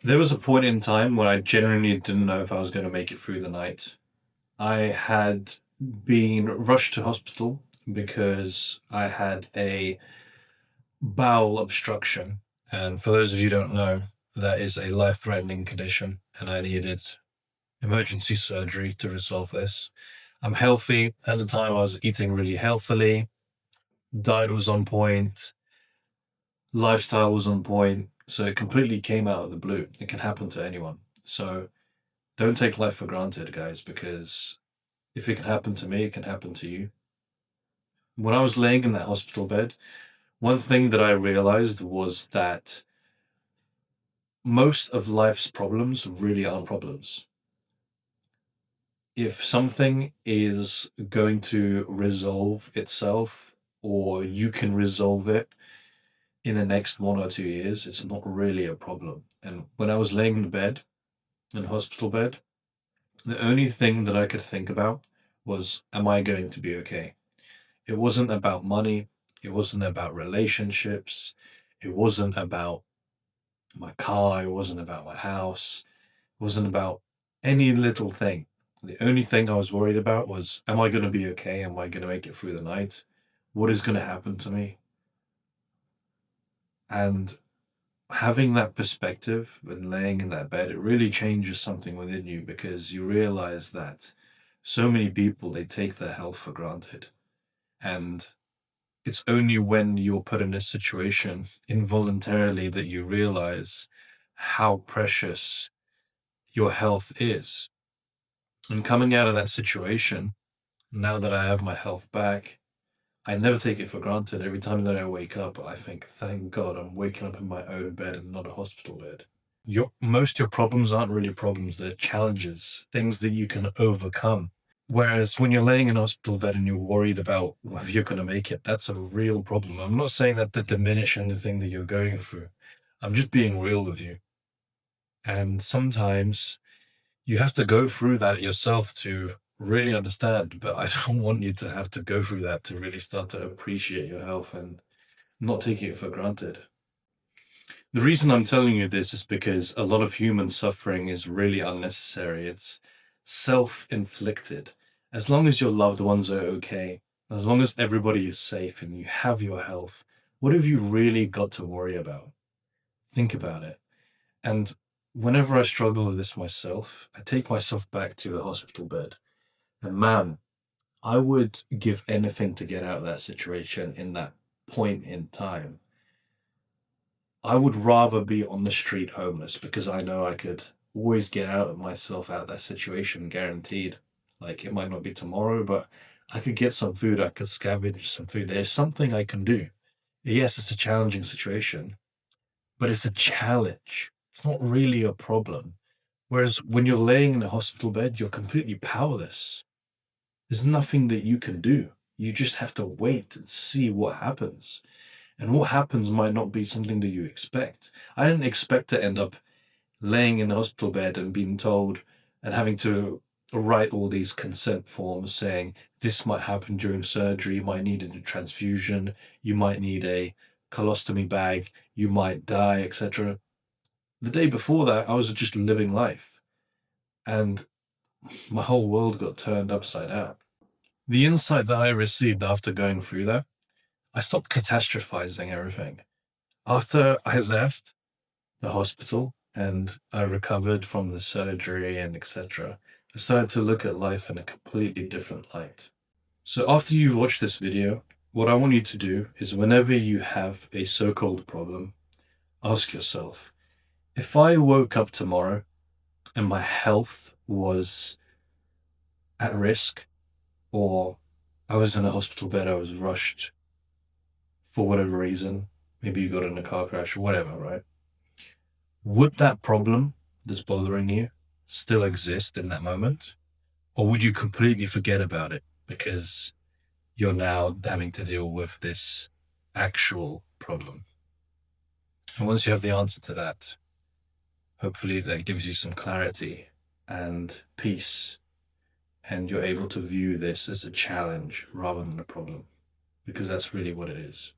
There was a point in time when I genuinely didn't know if I was going to make it through the night. I had been rushed to hospital because I had a bowel obstruction. And for those of you who don't know, that is a life-threatening condition, and I needed emergency surgery to resolve this. I'm healthy. At the time, I was eating really healthily. Diet was on point. Lifestyle was on point. So it completely came out of the blue. It can happen to anyone. So don't take life for granted, guys, because if it can happen to me, it can happen to you. When I was laying in that hospital bed, one thing that I realized was that most of life's problems really aren't problems. If something is going to resolve itself, or you can resolve it in the next 1 or 2 years, it's not really a problem. And when I was laying in bed, in hospital bed, the only thing that I could think about was, am I going to be okay? It wasn't about money. It wasn't about relationships. It wasn't about my car. It wasn't about my house. It wasn't about any little thing. The only thing I was worried about was, am I going to be okay? Am I going to make it through the night? What is going to happen to me? And having that perspective when laying in that bed, it really changes something within you, because you realize that so many people, they take their health for granted. And it's only when you're put in a situation involuntarily that you realize how precious your health is. And coming out of that situation, now that I have my health back, I never take it for granted. Every time that I wake up, I think, thank God I'm waking up in my own bed and not a hospital bed. Your problems aren't really problems, they're challenges, things that you can overcome. Whereas when you're laying in a hospital bed and you're worried about whether you're going to make it, that's a real problem. I'm not saying that to diminish anything that you're going through. I'm just being real with you. And sometimes you have to go through that yourself to really understand. But I don't want you to have to go through that to really start to appreciate your health and not take it for granted. The reason I'm telling you this is because a lot of human suffering is really unnecessary. It's self-inflicted. As long as your loved ones are okay, as long as everybody is safe and you have your health, what have you really got to worry about? Think about it. And whenever I struggle with this myself, I take myself back to the hospital bed. And man, I would give anything to get out of that situation in that point in time. I would rather be on the street homeless, because I know I could always get myself out of that situation, guaranteed. Like, it might not be tomorrow, but I could get some food. I could scavenge some food. There's something I can do. Yes, it's a challenging situation, but it's a challenge. It's not really a problem. Whereas when you're laying in a hospital bed, you're completely powerless. There's nothing that you can do. You just have to wait and see what happens. And what happens might not be something that you expect. I didn't expect to end up laying in a hospital bed and being told and having to write all these consent forms saying this might happen during surgery, you might need a transfusion, you might need a colostomy bag, you might die, etc. The day before that, I was just living life, and my whole world got turned upside down. The insight that I received after going through that, I stopped catastrophizing everything. After I left the hospital and I recovered from the surgery and etc., I started to look at life in a completely different light. So after you've watched this video, what I want you to do is, whenever you have a so-called problem, ask yourself, if I woke up tomorrow and my health was at risk, or I was in a hospital bed, I was rushed for whatever reason, maybe you got in a car crash or whatever, right? Would that problem that's bothering you still exist in that moment? Or would you completely forget about it because you're now having to deal with this actual problem? And once you have the answer to that, hopefully that gives you some clarity and peace, and you're able to view this as a challenge rather than a problem, because that's really what it is.